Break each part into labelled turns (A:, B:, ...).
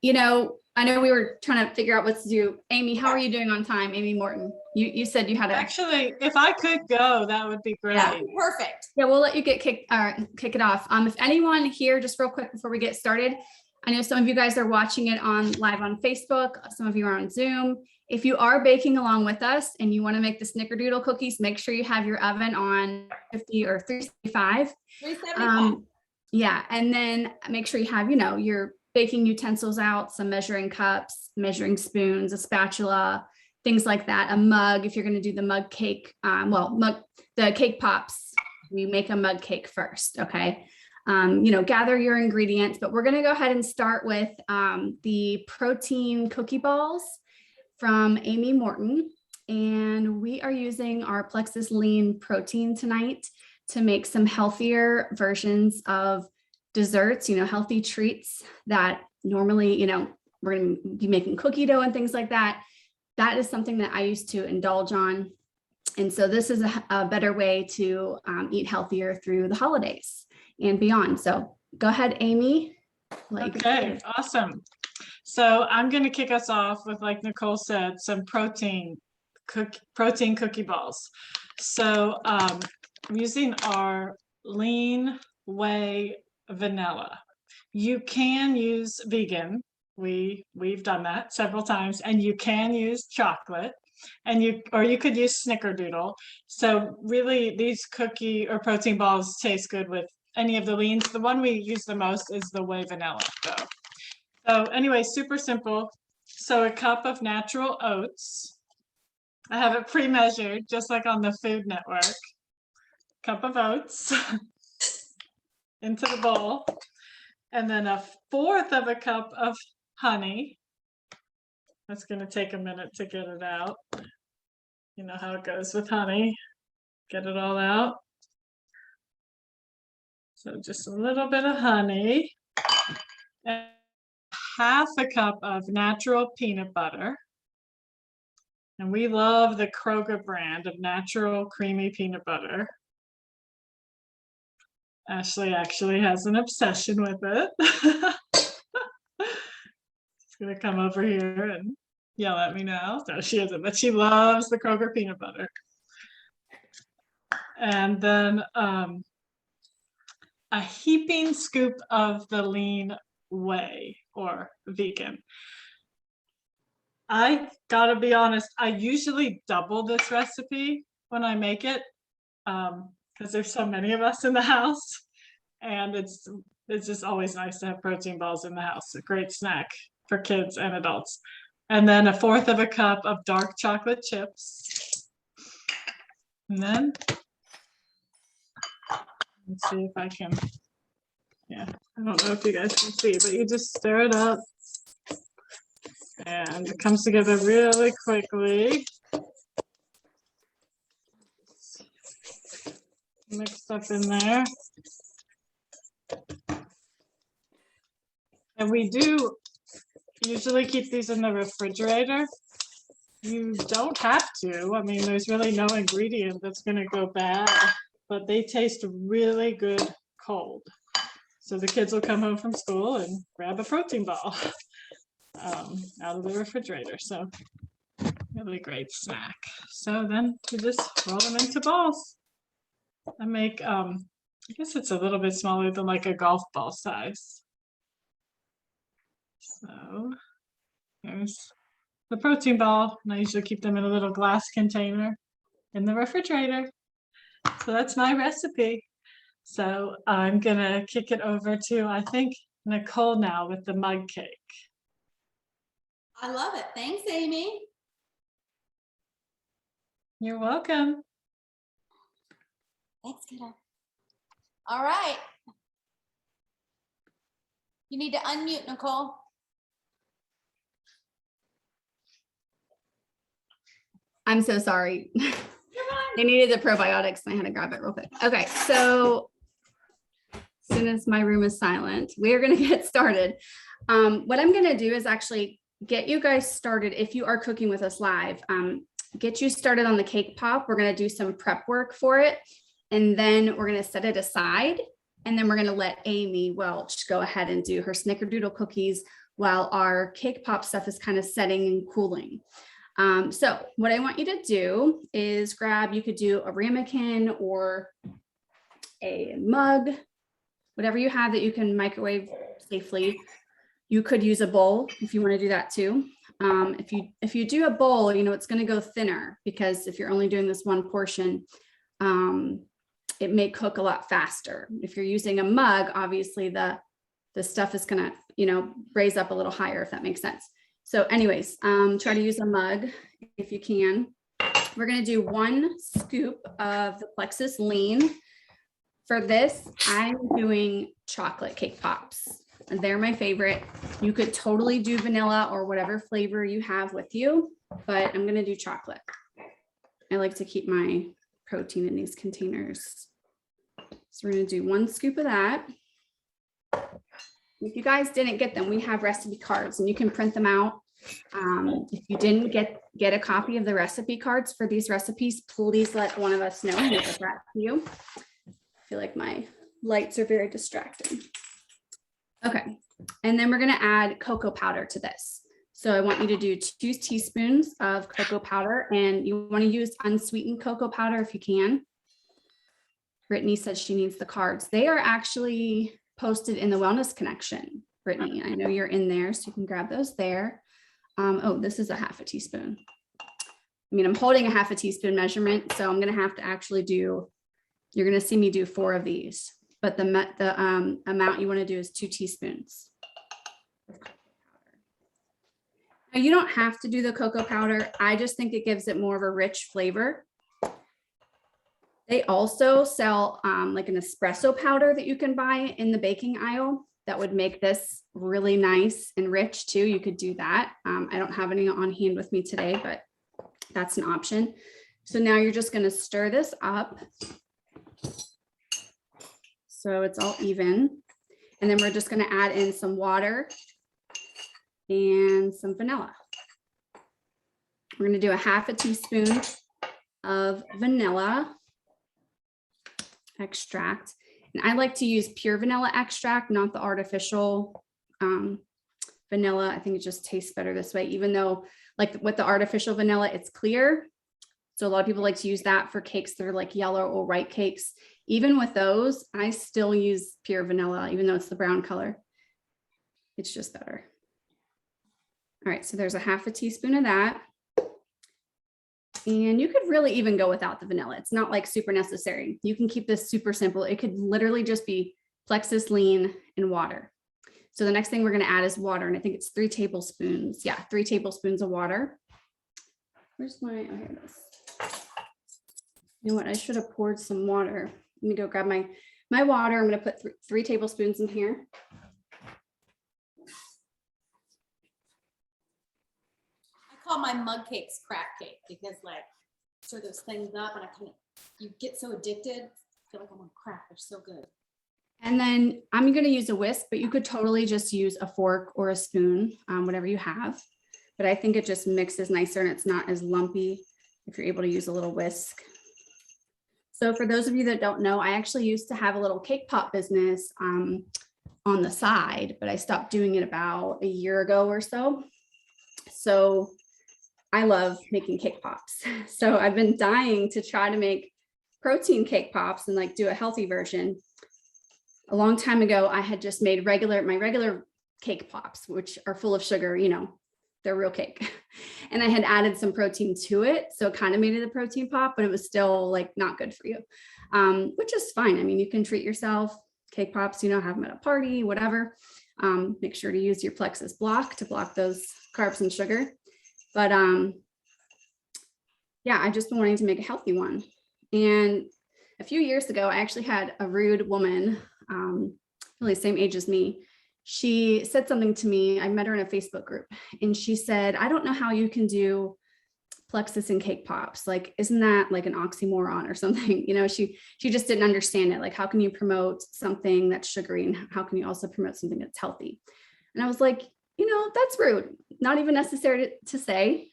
A: You know, I know we were trying to figure out what to do. Amy, how are you doing on time? Amy Morton, you said you had a.
B: Actually, if I could go, that would be great.
A: Yeah.
C: Perfect.
A: Yeah, we'll let you get kick it off. If anyone here, just real quick before we get started, I know some of you guys are watching it on live on Facebook. Some of you are on Zoom. If you are baking along with us and you want to make the Snickerdoodle cookies, make sure you have your oven on 50 or 375.
C: 375.
A: Yeah, and then make sure you have, your baking utensils out, some measuring cups, measuring spoons, a spatula, things like that. A mug, if you're going to do the mug cake, the cake pops, we make a mug cake first, okay? Gather your ingredients, but we're going to go ahead and start with the protein cookie balls from Amy Morton. And we are using our Plexus lean protein tonight to make some healthier versions of desserts, healthy treats that normally, we're going to be making cookie dough and things like that. That is something that I used to indulge on. And so this is a better way to eat healthier through the holidays and beyond. So go ahead, Amy.
B: Okay, awesome. So I'm going to kick us off with, like Nicole said, some protein cookie balls. So I'm using our lean whey vanilla. You can use vegan. We've done that several times, and you can use chocolate, and you could use Snickerdoodle. So really, these cookie or protein balls taste good with any of the leans. The one we use the most is the whey vanilla, though. So anyway, super simple. So a cup of natural oats. I have it pre-measured, just like on the Food Network. Cup of oats into the bowl, and then 1/4 of a cup of honey. That's going to take a minute to get it out. You know how it goes with honey. Get it all out. So just a little bit of honey. And 1/2 a cup of natural peanut butter. And we love the Kroger brand of natural creamy peanut butter. Ashley actually has an obsession with it. She's gonna come over here and yell at me now. No, she isn't, but she loves the Kroger peanut butter. And then a heaping scoop of the lean whey or vegan. I gotta be honest, I usually double this recipe when I make it, because there's so many of us in the house, and it's just always nice to have protein balls in the house. A great snack for kids and adults. And then 1/4 of a cup of dark chocolate chips. And then let's see if I can, I don't know if you guys can see, but you just stir it up. And it comes together really quickly. Mixed up in there. And we do usually keep these in the refrigerator. You don't have to. I mean, there's really no ingredient that's going to go bad, but they taste really good cold. So the kids will come home from school and grab a protein ball out of the refrigerator. So really great snack. So then you just roll them into balls. I make, I guess it's a little bit smaller than like a golf ball size. So there's the protein ball, and I usually keep them in a little glass container in the refrigerator. So that's my recipe. So I'm gonna kick it over to, I think, Nicole now with the mug cake.
C: I love it. Thanks, Amy.
B: You're welcome.
C: Thanks, kiddo. All right. You need to unmute, Nicole.
A: I'm so sorry. They needed the probiotics and I had to grab it real quick. Okay, so as soon as my room is silent, we're going to get started. What I'm going to do is actually get you guys started. If you are cooking with us live, get you started on the cake pop. We're going to do some prep work for it, and then we're going to set it aside. And then we're going to let Amy Welch go ahead and do her Snickerdoodle cookies while our cake pop stuff is kind of setting and cooling. So what I want you to do is grab, you could do a ramekin or a mug, whatever you have that you can microwave safely. You could use a bowl if you want to do that too. If you do a bowl, you know, it's going to go thinner because if you're only doing this one portion, it may cook a lot faster. If you're using a mug, obviously the stuff is going to, you know, raise up a little higher, if that makes sense. So anyways, try to use a mug if you can. We're going to do 1 scoop of the Plexus lean. For this, I'm doing chocolate cake pops. They're my favorite. You could totally do vanilla or whatever flavor you have with you, but I'm going to do chocolate. I like to keep my protein in these containers. So we're going to do 1 scoop of that. If you guys didn't get them, we have recipe cards and you can print them out. If you didn't get a copy of the recipe cards for these recipes, please let one of us know and we'll get that to you. I feel like my lights are very distracting. Okay, and then we're going to add cocoa powder to this. So I want you to do 2 teaspoons of cocoa powder, and you want to use unsweetened cocoa powder if you can. Brittany said she needs the cards. They are actually posted in the Wellness Connection. Brittany, I know you're in there, so you can grab those there. Oh, this is a 1/2 teaspoon. I mean, I'm holding a 1/2 teaspoon measurement, so I'm going to have to actually do, you're going to see me do 4 of these, but the amount you want to do is 2 teaspoons. Now, you don't have to do the cocoa powder. I just think it gives it more of a rich flavor. They also sell like an espresso powder that you can buy in the baking aisle that would make this really nice and rich too. You could do that. I don't have any on hand with me today, but that's an option. So now you're just going to stir this up so it's all even. And then we're just going to add in some water and some vanilla. We're going to do a 1/2 teaspoon of vanilla extract. And I like to use pure vanilla extract, not the artificial vanilla. I think it just tastes better this way, even though like with the artificial vanilla, it's clear. So a lot of people like to use that for cakes that are like yellow or white cakes. Even with those, I still use pure vanilla, even though it's the brown color. It's just better. All right, so there's a 1/2 teaspoon of that. And you could really even go without the vanilla. It's not like super necessary. You can keep this super simple. It could literally just be Plexus lean and water. So the next thing we're going to add is water. And I think it's 3 tablespoons. Yeah, 3 tablespoons of water. Where's my, oh, here it is. You know what? I should have poured some water. Let me go grab my water. I'm going to put 3 tablespoons in here.
C: I call my mug cakes crack cake because like stir those things up and you get so addicted. I feel like I'm on crack. They're so good.
A: And then I'm going to use a whisk, but you could totally just use a fork or a spoon, whatever you have. But I think it just mixes nicer and it's not as lumpy if you're able to use a little whisk. So for those of you that don't know, I actually used to have a little cake pop business on the side, but I stopped doing it about a year ago or so. So I love making cake pops. So I've been dying to try to make protein cake pops and like do a healthy version. A long time ago, I had just made my regular cake pops, which are full of sugar, you know, they're real cake. And I had added some protein to it. So it kind of made it a protein pop, but it was still like not good for you, which is fine. I mean, you can treat yourself. Cake pops, you know, have them at a party, whatever. Make sure to use your Plexus block to block those carbs and sugar. But yeah, I've just been wanting to make a healthy one. And a few years ago, I actually had a rude woman, really same age as me. She said something to me. I met her in a Facebook group and she said, I don't know how you can do Plexus and cake pops. Like, isn't that like an oxymoron or something? You know, she just didn't understand it. Like, how can you promote something that's sugary and how can you also promote something that's healthy? And I was like, you know, that's rude. Not even necessary to say.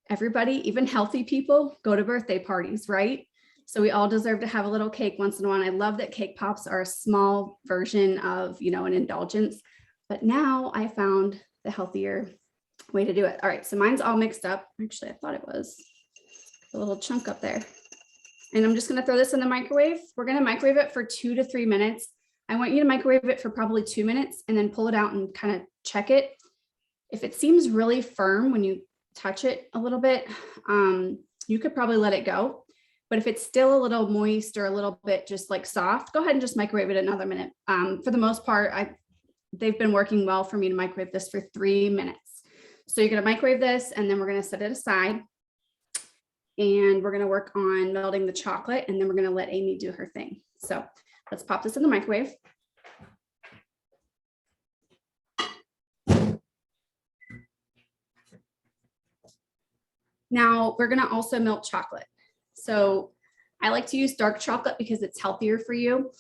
A: Everybody, even healthy people, go to birthday parties, right? So we all deserve to have a little cake once in a while. And I love that cake pops are a small version of, an indulgence. But now I found the healthier way to do it. All right, so mine's all mixed up. Actually, I thought it was a little chunk up there. And I'm just gonna throw this in the microwave. We're gonna microwave it for 2 to 3 minutes. I want you to microwave it for probably 2 minutes and then pull it out and kind of check it. If it seems really firm when you touch it a little bit, you could probably let it go. But if it's still a little moist or a little bit just like soft, go ahead and just microwave it another minute. For the most part, they've been working well for me to microwave this for 3 minutes. So you're gonna microwave this and then we're gonna set it aside. And we're gonna work on melting the chocolate and then we're gonna let Amy do her thing. So let's pop this in the microwave. Now we're gonna also melt chocolate. So I like to use dark chocolate because it's healthier for you.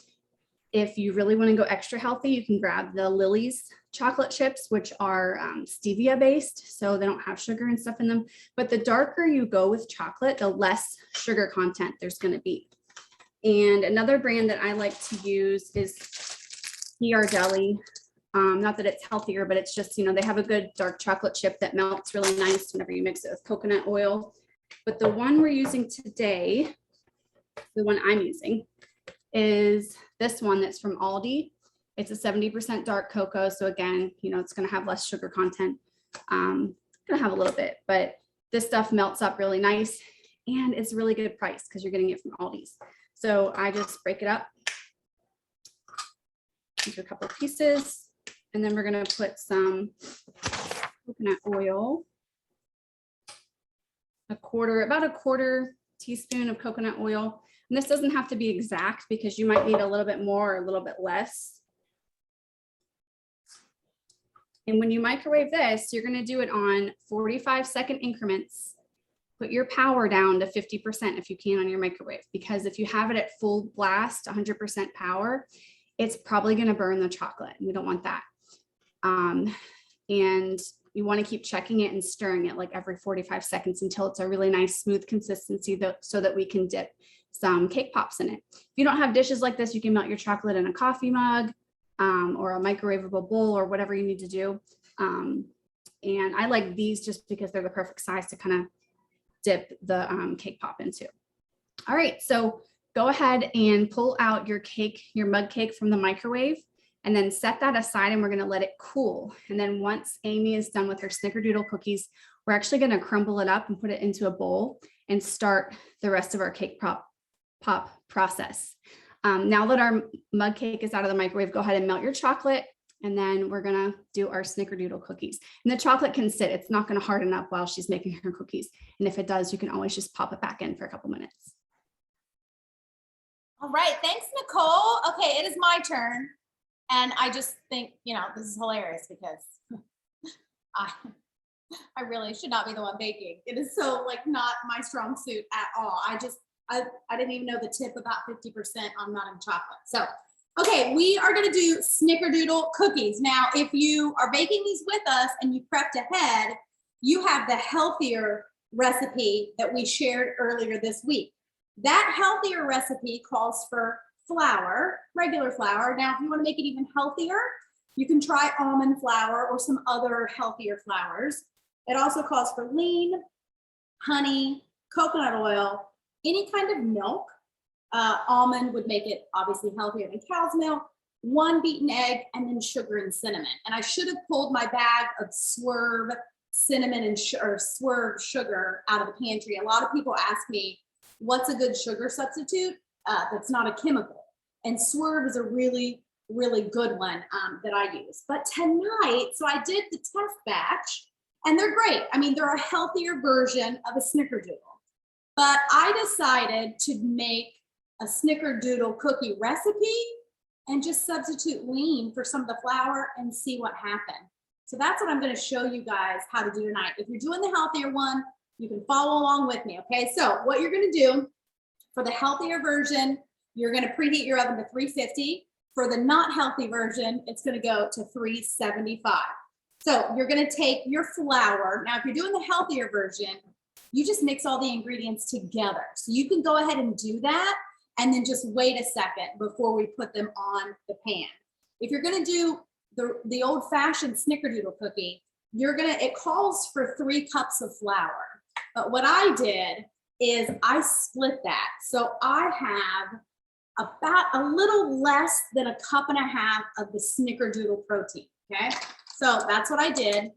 A: If you really want to go extra healthy, you can grab the Lily's chocolate chips, which are stevia based, so they don't have sugar and stuff in them. But the darker you go with chocolate, the less sugar content there's going to be. And another brand that I like to use is Deli. Not that it's healthier, but it's just, they have a good dark chocolate chip that melts really nice whenever you mix it with coconut oil. But the one we're using today, the one I'm using, is this one that's from Aldi. It's a 70% dark cocoa. So again, it's going to have less sugar content. Going to have a little bit, but this stuff melts up really nice and it's a really good price because you're getting it from Aldi's. So I just break it up into a couple of pieces and then we're going to put some coconut oil, about a quarter teaspoon of coconut oil. And this doesn't have to be exact because you might need a little bit more or a little bit less. And when you microwave this, you're going to do it on 45-second increments. Put your power down to 50% if you can on your microwave, because if you have it at full blast, 100% power, it's probably going to burn the chocolate. And we don't want that. And you want to keep checking it and stirring it like every 45 seconds until it's a really nice smooth consistency so that we can dip some cake pops in it. If you don't have dishes like this, you can melt your chocolate in a coffee mug or a microwavable bowl or whatever you need to do. And I like these just because they're the perfect size to kind of dip the cake pop into. All right, so go ahead and pull out your mug cake from the microwave and then set that aside and we're gonna let it cool. And then once Amy is done with her Snickerdoodle cookies, we're actually gonna crumble it up and put it into a bowl and start the rest of our cake pop process. Now that our mug cake is out of the microwave, go ahead and melt your chocolate and then we're gonna do our Snickerdoodle cookies. And the chocolate can sit, it's not gonna harden up while she's making her cookies. And if it does, you can always just pop it back in for a couple minutes.
C: All right, thanks, Nicole. Okay, it is my turn. And I just think, this is hilarious because I really should not be the one baking. It is so not my strong suit at all. I didn't even know the tip about 50% on melting chocolate. So, okay, we are gonna do Snickerdoodle cookies. Now, if you are baking these with us and you prepped ahead, you have the healthier recipe that we shared earlier this week. That healthier recipe calls for flour, regular flour. Now, if you want to make it even healthier, you can try almond flour or some other healthier flours. It also calls for lean, honey, coconut oil, any kind of milk. Almond would make it obviously healthier than cow's milk, 1 beaten egg, and then sugar and cinnamon. And I should have pulled my bag of Swerve cinnamon and Swerve sugar out of the pantry. A lot of people ask me, what's a good sugar substitute that's not a chemical? And Swerve is a really, really good one that I use. But tonight, so I did the test batch and they're great. I mean, they're a healthier version of a Snickerdoodle. But I decided to make a Snickerdoodle cookie recipe and just substitute lean for some of the flour and see what happened. So that's what I'm going to show you guys how to do tonight. If you're doing the healthier one, you can follow along with me, okay? So what you're going to do for the healthier version, you're going to preheat your oven to 350. For the not healthy version, it's going to go to 375. So you're going to take your flour. Now, if you're doing the healthier version, you just mix all the ingredients together. So you can go ahead and do that and then just wait a second before we put them on the pan. If you're gonna do the old-fashioned Snickerdoodle cookie, it calls for 3 cups of flour. But what I did is I split that. So I have about a little less than 1.5 cups of the Snickerdoodle protein, okay? So that's what I did.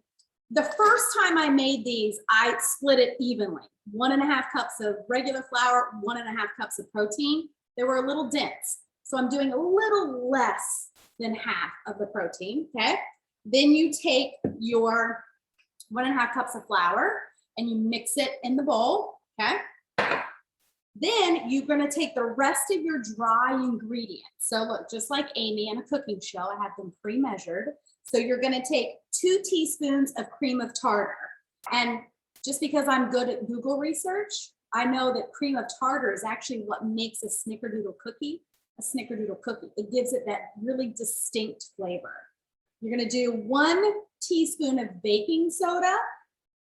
C: The first time I made these, I split it evenly. 1.5 cups of regular flour, 1.5 cups of protein. They were a little dense. So I'm doing a little less than half of the protein, okay? Then you take your 1.5 cups of flour and you mix it in the bowl, okay? Then you're gonna take the rest of your dry ingredients. So look, just like Amy in a cooking show, I have them pre-measured. So you're gonna take 2 teaspoons of cream of tartar. And just because I'm good at Google research, I know that cream of tartar is actually what makes a Snickerdoodle cookie a Snickerdoodle cookie. It gives it that really distinct flavor. You're gonna do 1 teaspoon of baking soda,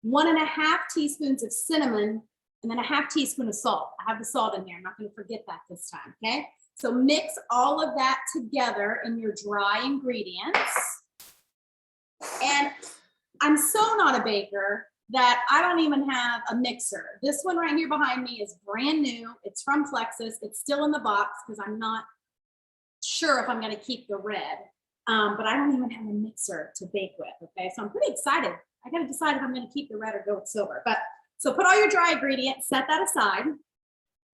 C: 1.5 teaspoons of cinnamon, and then 1/2 teaspoon of salt. I have the salt in here. I'm not gonna forget that this time, okay? So mix all of that together in your dry ingredients. And I'm so not a baker that I don't even have a mixer. This one right here behind me is brand new. It's from Plexus. It's still in the box because I'm not sure if I'm gonna keep the red, but I don't even have a mixer to bake with, okay? So I'm pretty excited. I gotta decide if I'm gonna keep the red or go with silver. But so put all your dry ingredients, set that aside.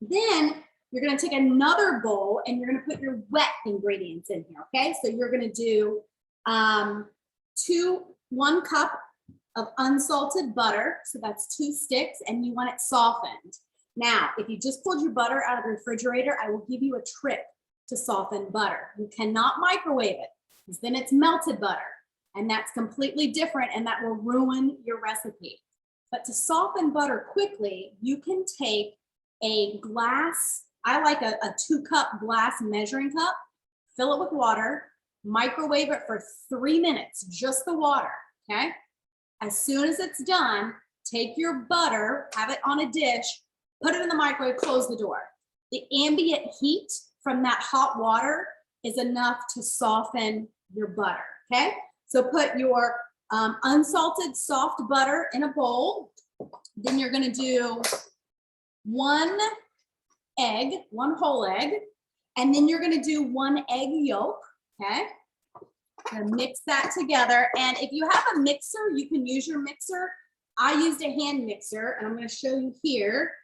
C: Then you're gonna take another bowl and you're gonna put your wet ingredients in here, okay? So you're gonna do 1 cup of unsalted butter. So that's 2 sticks and you want it softened. Now, if you just pulled your butter out of the refrigerator, I will give you a trick to soften butter. You cannot microwave it because then it's melted butter and that's completely different and that will ruin your recipe. But to soften butter quickly, you can take a glass, I like a 2-cup glass measuring cup, fill it with water, microwave it for 3 minutes, just the water, okay? As soon as it's done, take your butter, have it on a dish, put it in the microwave, close the door. The ambient heat from that hot water is enough to soften your butter, okay? So put your unsalted soft butter in a bowl. Then you're gonna do 1 egg, 1 whole egg, and then you're gonna do 1 egg yolk, okay? You're gonna mix that together. And if you have a mixer, you can use your mixer. I used a hand mixer and I'm gonna show you here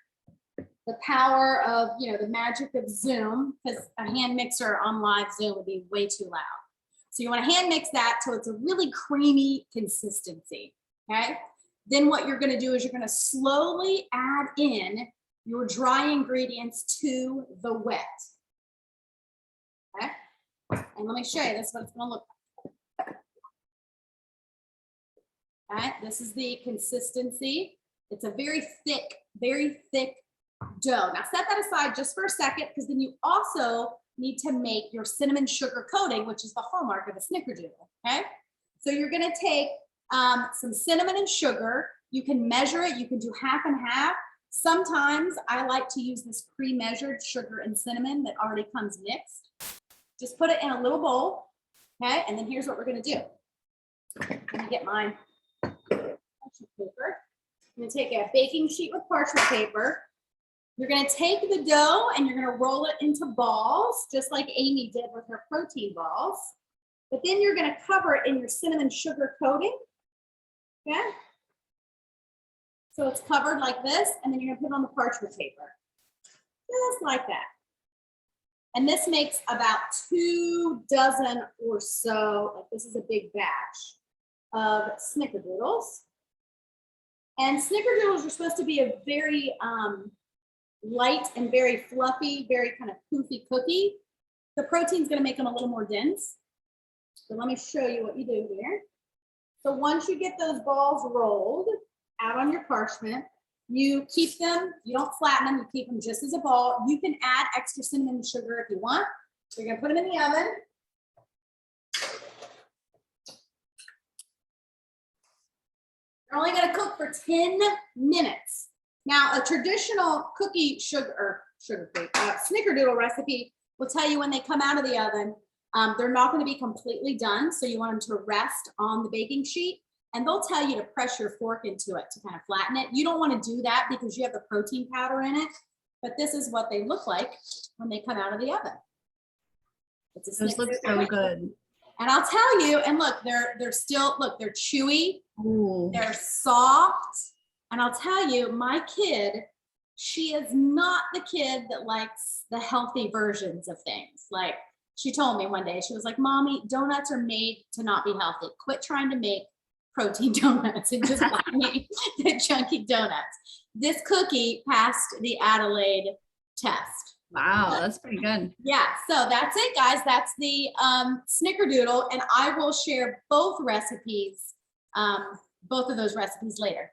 C: the power of, the magic of Zoom, because a hand mixer on live Zoom would be way too loud. So you wanna hand mix that till it's a really creamy consistency, okay? Then what you're gonna do is you're gonna slowly add in your dry ingredients to the wet, okay? And let me show you, this is what it's gonna look like. All right, this is the consistency. It's a very thick dough. Now set that aside just for a second because then you also need to make your cinnamon sugar coating, which is the hallmark of a Snickerdoodle, okay? So you're gonna take some cinnamon and sugar. You can measure it, you can do half and half. Sometimes I like to use this pre-measured sugar and cinnamon that already comes mixed. Just put it in a little bowl, okay? And then here's what we're gonna do. Let me get my parchment paper. I'm gonna take a baking sheet with parchment paper. You're gonna take the dough and you're gonna roll it into balls, just like Amy did with her protein balls. But then you're gonna cover it in your cinnamon sugar coating, okay? So it's covered like this, and then you're gonna put it on the parchment paper, just like that. And this makes about 2 dozen or so, like this is a big batch of Snickerdoodles. And Snickerdoodles are supposed to be a very light and very fluffy, very kind of poofy cookie. The protein's gonna make them a little more dense. So let me show you what you do here. So once you get those balls rolled out on your parchment, you keep them, you don't flatten them, you keep them just as a ball. You can add extra cinnamon and sugar if you want. So you're gonna put them in the oven. You're only gonna cook for 10 minutes. Now, a traditional cookie snickerdoodle recipe will tell you when they come out of the oven, they're not going to be completely done. So you want them to rest on the baking sheet, and they'll tell you to press your fork into it to kind of flatten it. You don't want to do that because you have the protein powder in it, but this is what they look like when they come out of the oven.
A: Those look so good.
C: And I'll tell you, and look, they're still, look, they're chewy,
A: Ooh.
C: they're soft. And I'll tell you, my kid, she is not the kid that likes the healthy versions of things. Like she told me one day, she was like, Mommy, donuts are made to not be healthy. Quit trying to make protein donuts and just buy me the chunky donuts. This cookie passed the Adelaide test.
A: Wow, that's pretty good.
C: Yeah, so that's it, guys. That's the Snickerdoodle, and I will share both recipes, both of those recipes later.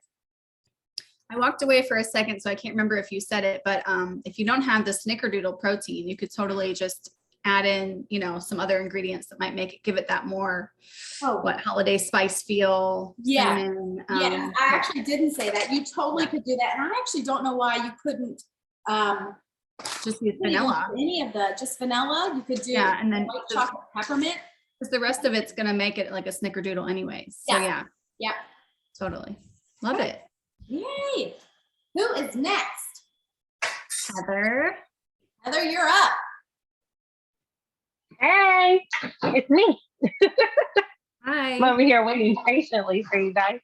A: I walked away for a second, so I can't remember if you said it, but if you don't have the Snickerdoodle protein, you could totally just add in, you know, some other ingredients that might make it, give it that more, holiday spice feel.
C: Yeah,
A: cinnamon,
C: yeah. I actually didn't say that. You totally could do that, and I actually don't know why you couldn't.
A: Just use vanilla.
C: Any of the, just vanilla. You could do
A: and then
C: white chocolate peppermint.
A: Because the rest of it's gonna make it like a Snickerdoodle anyways. So yeah. Totally. Love it.
C: Yay. Who is next?
A: Heather.
C: Heather, you're up.
D: Hey, it's me.
A: Hi.
D: I'm over here waiting patiently for you guys.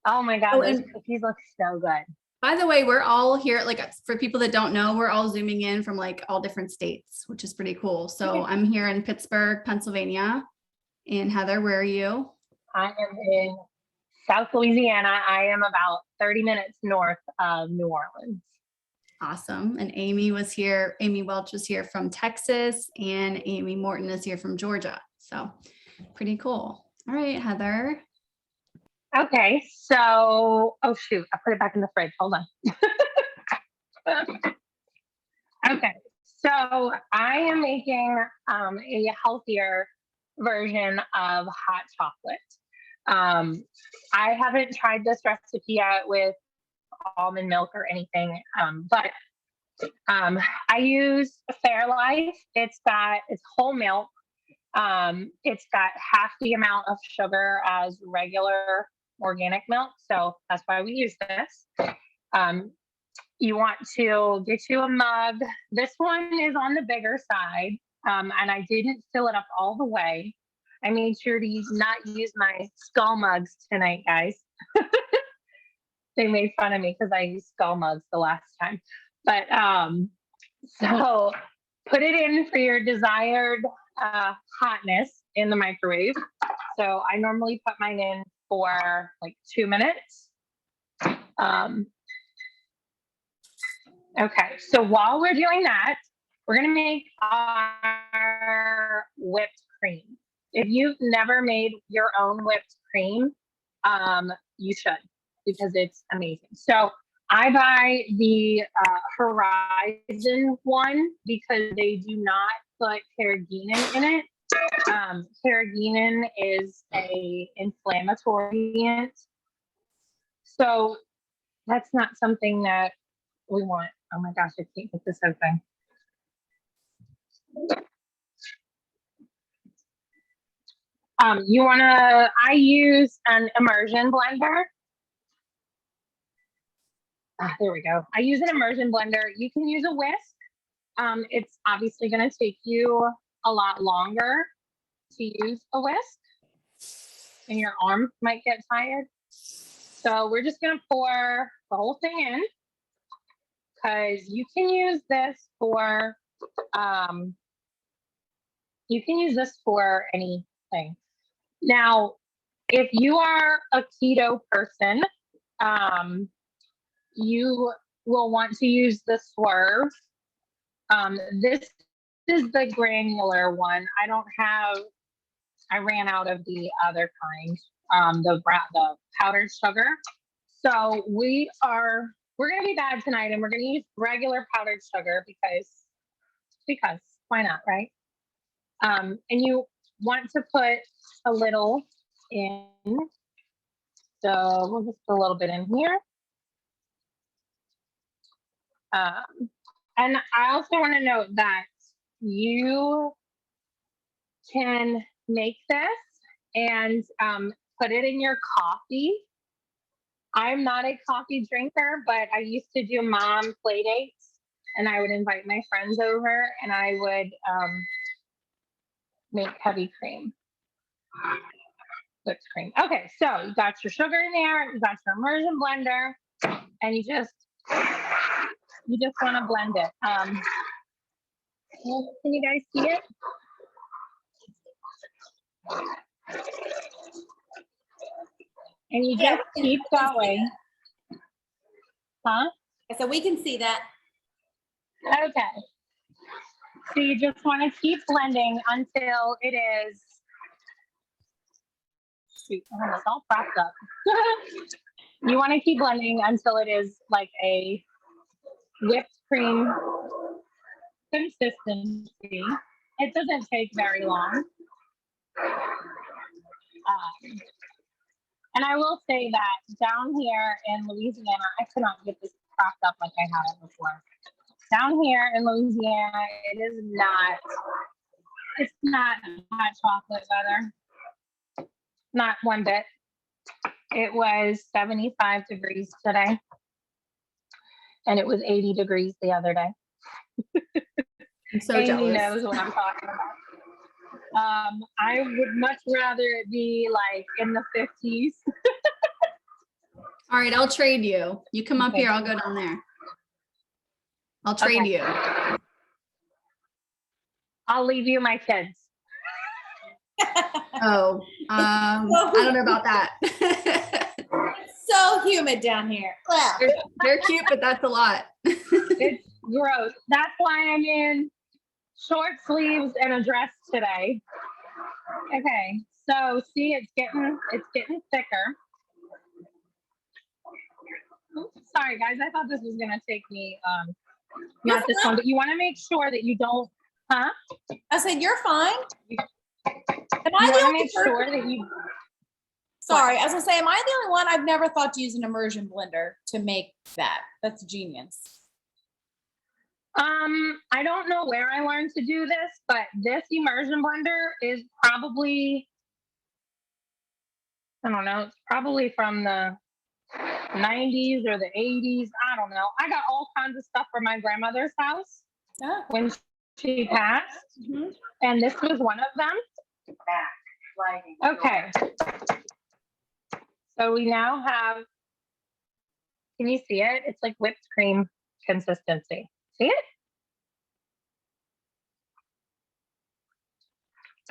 D: Oh my God, those cookies look so good.
A: By the way, we're all here, like for people that don't know, we're all zooming in from like all different states, which is pretty cool. So I'm here in Pittsburgh, Pennsylvania. And Heather, where are you?
D: I am in South Louisiana. I am about 30 minutes north of New Orleans.
A: Awesome. And Amy was here. Amy Welch was here from Texas, and Amy Morton is here from Georgia. So pretty cool. All right, Heather.
D: Okay, so, oh shoot, I put it back in the fridge. Hold on. Okay, so I am making a healthier version of hot chocolate. I haven't tried this recipe yet with almond milk or anything, but I use Fairlife. It's whole milk. It's got half the amount of sugar as regular organic milk, so that's why we use this. You want to get you a mug. This one is on the bigger side, and I didn't fill it up all the way. I made sure to not use my skull mugs tonight, guys. They made fun of me because I used skull mugs the last time. But so put it in for your desired hotness in the microwave. So I normally put mine in for like 2 minutes. Okay, so while we're doing that, we're gonna make our whipped cream. If you've never made your own whipped cream, you should, because it's amazing. So I buy the Horizon one because they do not put carrageenan in it. Carrageenan is a inflammatory agent. So that's not something that we want. Oh my gosh, I can't get this open. I use an immersion blender. There we go. I use an immersion blender. You can use a whisk. It's obviously going to take you a lot longer to use a whisk, and your arm might get tired. So we're just going to pour the whole thing in, because you can use this for anything. Now, if you are a keto person, you will want to use the Swerve. This is the granular one. I ran out of the other kind, the powdered sugar. So we're gonna be bad tonight, and we're gonna use regular powdered sugar because why not, right? And you want to put a little in. So we'll just put a little bit in here. And I also want to note that you can make this and put it in your coffee. I'm not a coffee drinker, but I used to do mom play dates, and I would invite my friends over, and I would make heavy cream, whipped cream. Okay, so you got your sugar in there, you got your immersion blender, and you just want to blend it. Can you guys see it? And you
C: Yeah,
D: just keep going. Huh?
C: So we can see that.
D: Okay. So you just want to keep blending until it is. Shoot, it's all propped up. You want to keep blending until it is like a whipped cream consistency. It doesn't take very long. And I will say that down here in Louisiana, I cannot get this propped up like I had it before. Down here in Louisiana, it's not hot chocolate weather. Not one bit. It was 75 degrees today. And it was 80 degrees the other day.
A: I'm so
D: Amy
A: jealous.
D: knows what I'm talking about. I would much rather it be like in the 50s.
A: All right, I'll trade you. You come up
D: Okay.
A: here, I'll go down there. I'll trade
D: Okay.
A: you.
D: I'll leave you my kids.
A: Oh, I don't know about that.
C: So humid down here. Well,
A: They're cute, but that's a lot.
D: It's gross. That's why I'm in short sleeves and a dress today. Okay, so see, it's getting thicker. Oops, sorry guys, I thought this was gonna take me not this one, but you want to make sure that you don't, huh?
C: I said, you're fine. Am
D: You
C: I the
D: want to
C: only
D: make
C: person?
D: sure that you.
C: Sorry, I was gonna say, am I the only one? I've never thought to use an immersion blender to make that. That's genius.
D: I don't know where I learned to do this, but this immersion blender is probably, I don't know, it's probably from the 90s or the 80s. I don't know. I got all kinds of stuff from my grandmother's house
C: Ah,
D: when she passed,
C: mhm.
D: and this was one of them. Okay. So we now have, can you see it? It's like whipped cream consistency. See it?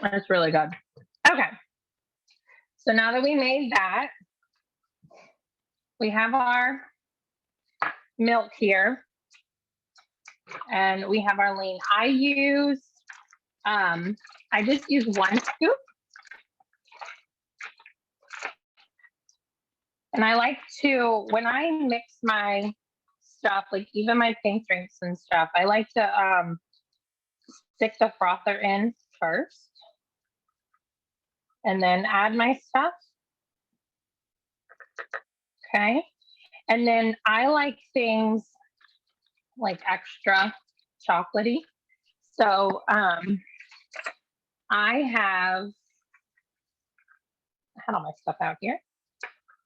D: That's really good. Okay. So now that we made that, we have our milk here and we have our lean. I just use 1 scoop. And I like to, when I mix my stuff, like even my pink drinks and stuff, I like to stick the frother in first and then add my stuff. Okay. And then I like things like extra chocolatey. So I had all my stuff out here.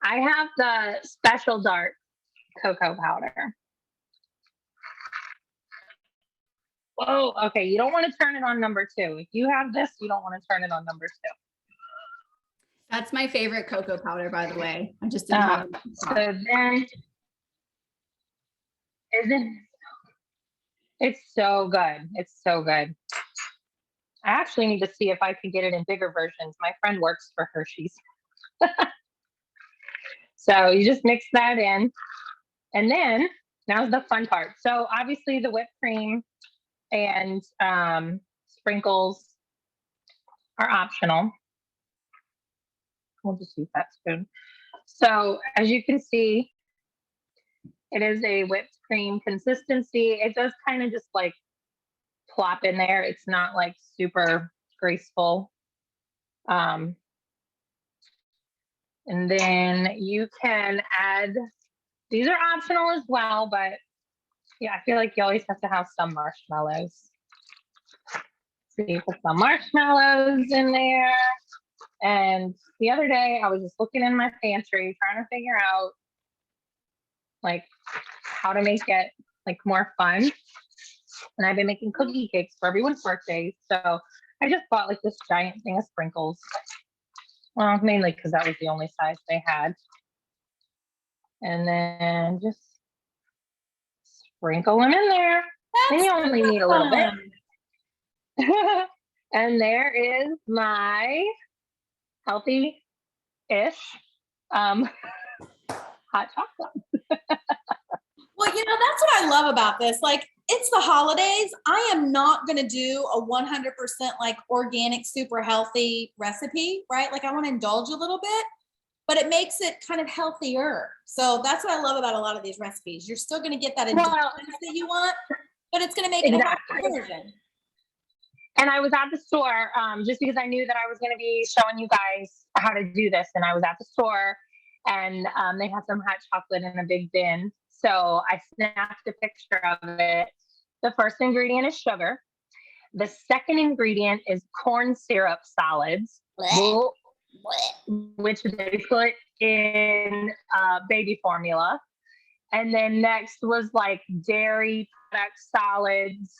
D: I have the Special Dark cocoa powder. Whoa, okay, you don't want to turn it on number 2. If you have this, you don't want to turn it on number 2.
A: That's my favorite cocoa powder, by the way. I just didn't have it.
D: So then, it's so good. It's so good. I actually need to see if I can get it in bigger versions. My friend works for Hershey's. So you just mix that in. And then, now's the fun part. So obviously the whipped cream and sprinkles are optional. We'll just use that spoon. So as you can see, it is a whipped cream consistency. It does kind of just like plop in there. It's not like super graceful. And then you can add, these are optional as well, but Yeah, I feel like you always have to have some marshmallows. So you put some marshmallows in there. And the other day I was just looking in my pantry trying to figure out like how to make it like more fun. And I've been making cookie cakes for everyone's birthday. So I just bought like this giant thing of sprinkles. Well, mainly because that was the only size they had. And then just sprinkle them in there. And you only need a little bit. And there is my healthy-ish hot chocolate.
C: Well, that's what I love about this. Like, it's the holidays. I am not going to do a 100% like organic, super healthy recipe, right? Like, I want to indulge a little bit, but it makes it kind of healthier. So that's what I love about a lot of these recipes. You're still going to get that indulgence that you want, but it's going to make it a healthy version.
D: And I was at the store just because I knew that I was going to be showing you guys how to do this. And I was at the store and they had some hot chocolate in a big bin. So I snapped a picture of it. The first ingredient is sugar. The second ingredient is corn syrup solids, which they put in baby formula. And then next was like dairy product solids,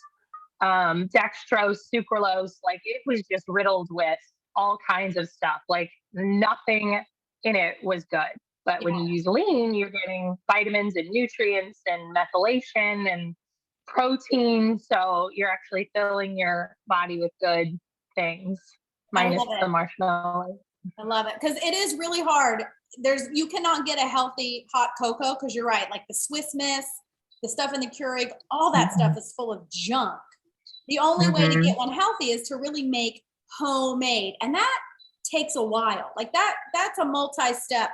D: dextrose, sucralose. Like it was just riddled with all kinds of stuff. Like nothing in it was good. But when you use lean, you're getting vitamins and nutrients and methylation and protein. So you're actually filling your body with good things, minus the marshmallow.
C: I love it because it is really hard. You cannot get a healthy hot cocoa because you're right. Like the Swiss Miss, the stuff in the Keurig, all that stuff is full of junk. The only way to get one healthy is to really make homemade. And that takes a while. Like that's a multi-step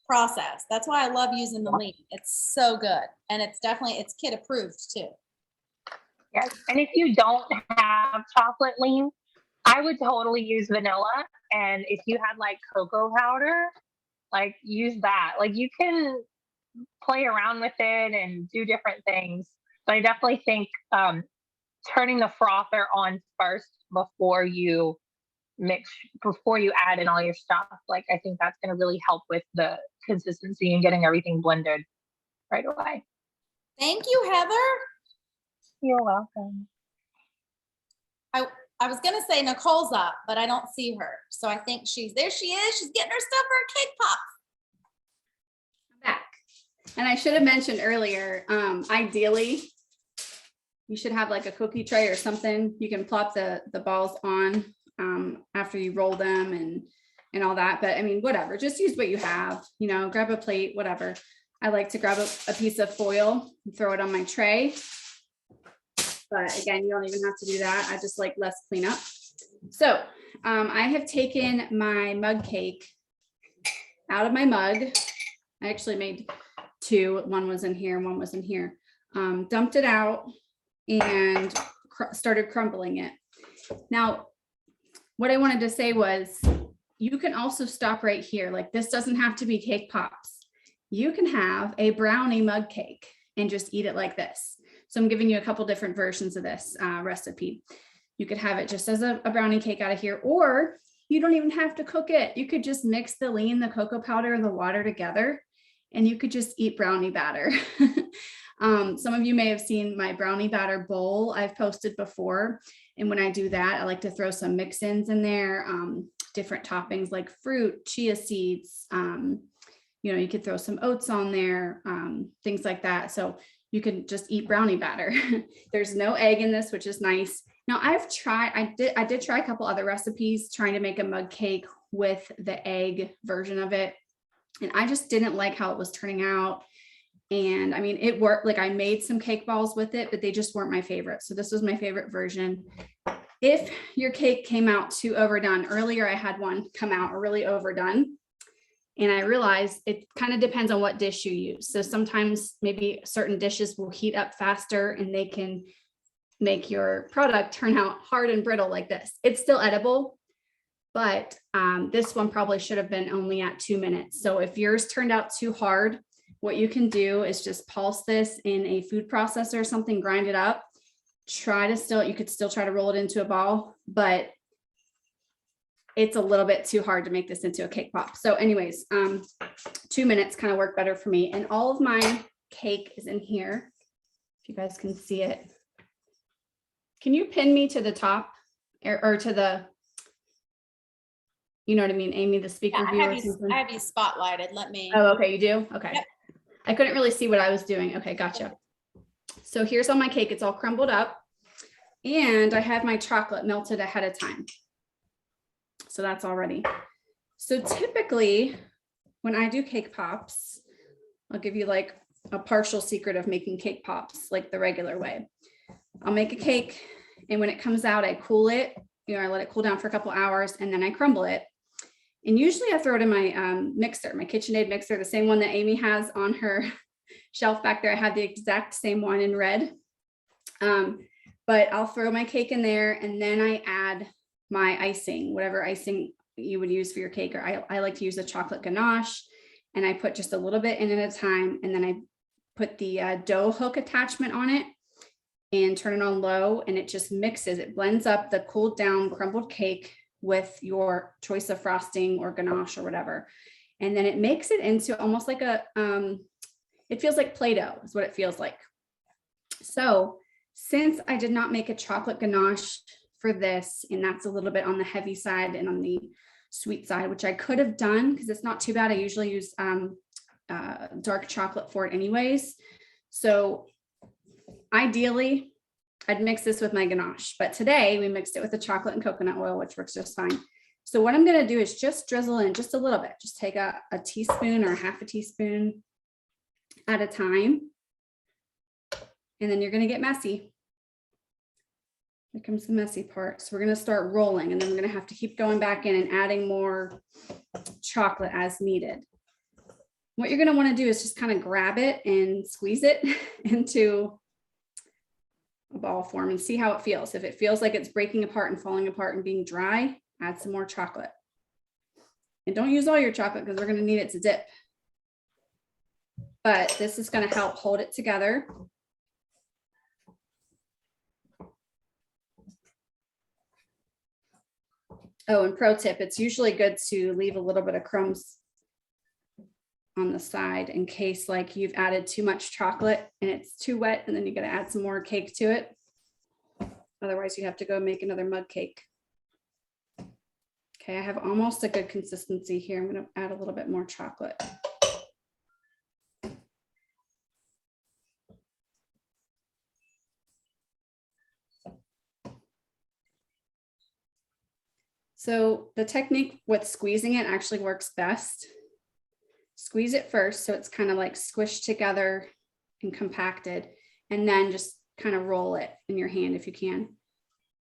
C: process. That's why I love using the lean. It's so good. And it's kid approved too.
D: Yes. And if you don't have chocolate lean, I would totally use vanilla. And if you had like cocoa powder, like use that. Like you can play around with it and do different things. But I definitely think turning the frother on first before you add in all your stuff, like I think that's going to really help with the consistency and getting everything blended right away.
C: Thank you, Heather.
D: You're welcome.
C: I was going to say Nicole's up, but I don't see her. So I think there she is. She's getting her stuff for her cake pop.
A: I'm back. And I should have mentioned earlier, ideally, you should have like a cookie tray or something. You can plop the balls on after you roll them and all that. But I mean, whatever, just use what you have, grab a plate, whatever. I like to grab a piece of foil and throw it on my tray. But again, you don't even have to do that. I just like less cleanup. So I have taken my mug cake out of my mug. I actually made two. One was in here, one was in here. Dumped it out and started crumbling it. Now, what I wanted to say was you can also stop right here. Like this doesn't have to be cake pops. You can have a brownie mug cake and just eat it like this. So I'm giving you a couple different versions of this recipe. You could have it just as a brownie cake out of here, or you don't even have to cook it. You could just mix the lean, the cocoa powder, and the water together, and you could just eat brownie batter. Some of you may have seen my brownie batter bowl I've posted before. And when I do that, I like to throw some mix-ins in there, different toppings like fruit, chia seeds. You could throw some oats on there, things like that. So you can just eat brownie batter. There's no egg in this, which is nice. Now I did try a couple other recipes trying to make a mug cake with the egg version of it. And I just didn't like how it was turning out. And I mean, it worked. Like I made some cake balls with it, but they just weren't my favorite. So this was my favorite version. If your cake came out too overdone, earlier I had one come out really overdone. And I realized it kind of depends on what dish you use. So sometimes maybe certain dishes will heat up faster and they can make your product turn out hard and brittle like this. It's still edible, but this one probably should have been only at 2 minutes. So if yours turned out too hard, what you can do is just pulse this in a food processor or something, grind it up. You could still try to roll it into a ball, but it's a little bit too hard to make this into a cake pop. So anyways, 2 minutes kind of work better for me. And all of my cake is in here. If you guys can see it. Can you pin me to the top or to the, you know what I mean, Amy, the speaker
C: Yeah,
A: view
C: I
A: or
C: have you,
A: something?
C: I have you spotlighted. Let me.
A: Oh, okay, you do? Okay.
C: Yep.
A: I couldn't really see what I was doing. Okay, gotcha. So here's all my cake. It's all crumbled up. And I have my chocolate melted ahead of time. So that's all ready. So typically, when I do cake pops, I'll give you like a partial secret of making cake pops like the regular way. I'll make a cake, and when it comes out, I cool it. I let it cool down for a couple hours, and then I crumble it. And usually I throw it in my mixer, my KitchenAid mixer, the same one that Amy has on her shelf back there. I have the exact same one in red. But I'll throw my cake in there, and then I add my icing, whatever icing you would use for your cake. Or I like to use a chocolate ganache, and I put just a little bit in at a time. And then I put the dough hook attachment on it and turn it on low, and it just mixes. It blends up the cooled down crumbled cake with your choice of frosting or ganache or whatever. And then it makes it into almost like it feels like Play-Doh is what it feels like. So since I did not make a chocolate ganache for this, and that's a little bit on the heavy side and on the sweet side, which I could have done because it's not too bad. I usually use dark chocolate for it anyways. So ideally, I'd mix this with my ganache, but today we mixed it with the chocolate and coconut oil, which works just fine. So what I'm going to do is just drizzle in just a little bit. Just take a teaspoon or half a teaspoon at a time. And then you're going to get messy. Here comes the messy part. So we're going to start rolling, and then we're going to have to keep going back in and adding more chocolate as needed. What you're going to want to do is just kind of grab it and squeeze it into a ball form and see how it feels. If it feels like it's breaking apart and falling apart and being dry, add some more chocolate. And don't use all your chocolate because we're going to need it to dip. But this is going to help hold it together. Oh, and pro tip, it's usually good to leave a little bit of crumbs on the side in case like you've added too much chocolate and it's too wet, and then you got to add some more cake to it. Otherwise you have to go make another mug cake. Okay, I have almost a good consistency here. I'm going to add a little bit more chocolate. So the technique with squeezing it actually works best. Squeeze it first so it's kind of like squished together and compacted, and then just kind of roll it in your hand if you can.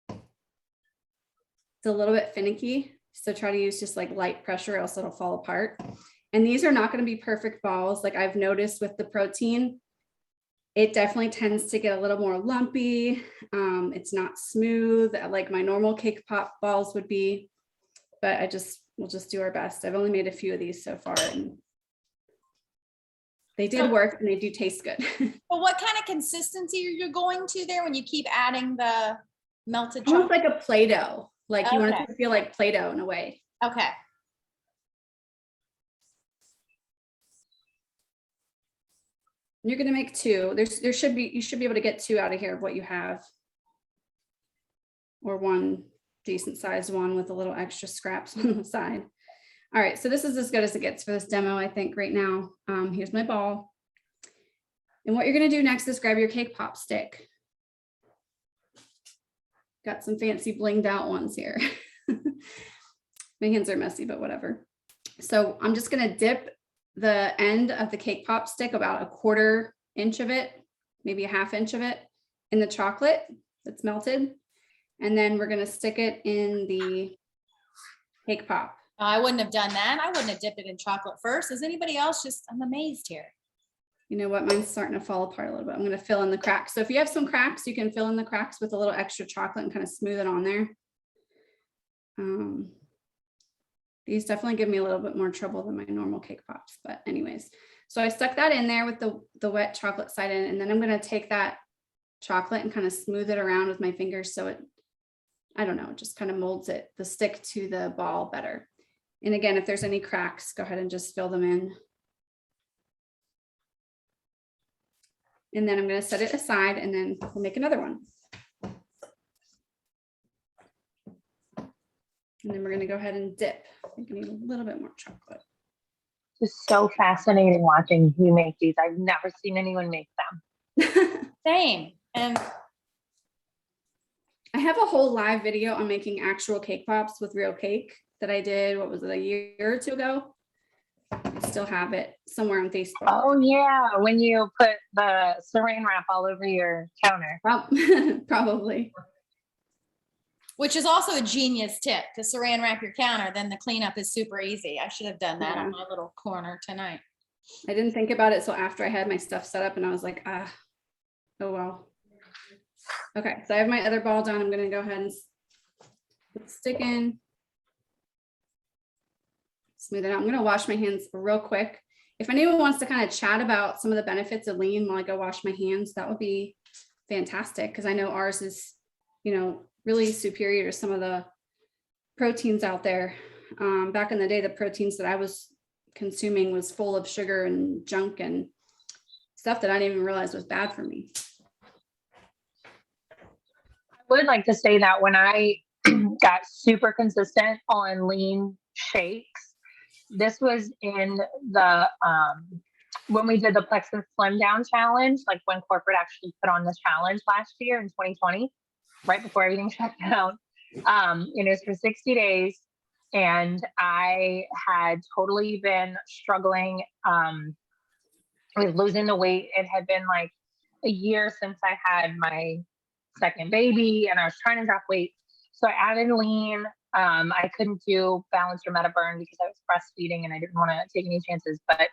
A: It's a little bit finicky, so try to use just like light pressure, else it'll fall apart. And these are not going to be perfect balls. Like I've noticed with the protein, it definitely tends to get a little more lumpy. It's not smooth like my normal cake pop balls would be, but we'll just do our best. I've only made a few of these so far, and they did work, and they do taste good.
C: But what kind of consistency are you going to there when you keep adding the melted
A: Almost
C: chocolate?
A: like a Play-Doh. Like you want
C: Okay.
A: it to feel like Play-Doh in a way.
C: Okay.
A: You're going to make two. You should be able to get two out of here of what you have. Or one decent sized one with a little extra scraps on the side. All right, so this is as good as it gets for this demo, I think, right now. Here's my ball. And what you're going to do next is grab your cake pop stick. Got some fancy blinged out ones here. My hands are messy, but whatever. So I'm just going to dip the end of the cake pop stick, about a 1/4 inch of it, maybe a 1/2 inch of it, in the chocolate that's melted. And then we're going to stick it in the cake pop.
C: I wouldn't have done that. I wouldn't have dipped it in chocolate first. Is anybody else I'm amazed here.
A: You know what? Mine's starting to fall apart a little bit. I'm going to fill in the cracks. So if you have some cracks, you can fill in the cracks with a little extra chocolate and kind of smooth it on there. These definitely give me a little bit more trouble than my normal cake pops, but anyways. So I stuck that in there with the wet chocolate side in, and then I'm gonna take that chocolate and kind of smooth it around with my fingers so it, I don't know, just kind of molds it, the stick to the ball better. And again, if there's any cracks, go ahead and just fill them in. And then I'm going to set it aside and then we'll make another one. And then we're going to go ahead and dip. I think I need a little bit more chocolate.
D: It's so fascinating watching you make these. I've never seen anyone make them.
C: Same. And
A: I have a whole live video on making actual cake pops with real cake that I did, what was it, a year or two ago? I still have it somewhere on Facebook.
D: Oh yeah, when you put the saran wrap all over your counter.
A: Probably.
C: which is also a genius tip to saran wrap your counter. Then the cleanup is super easy. I should have done that on my little corner tonight.
A: I didn't think about it. So after I had my stuff set up and I was like, oh well. Okay, so I have my other ball done. I'm gonna go ahead and stick in. Smooth it out. I'm gonna wash my hands real quick. If anyone wants to kind of chat about some of the benefits of lean while I go wash my hands, that would be fantastic, because I know ours is, you know, really superior to some of the proteins out there. Back in the day, the proteins that I was consuming was full of sugar and junk and stuff that I didn't even realize was bad for me.
D: I would like to say that when I got super consistent on lean shakes, this was in the when we did the Plexus Slim Down Challenge, like when corporate actually put on this challenge last year in 2020, right before everything shut down. And it was for 60 days. And I had totally been struggling with losing the weight. It had been like a year since I had my second baby and I was trying to drop weight. So I added lean. I couldn't do balance or meta burn because I was breastfeeding and I didn't want to take any chances. But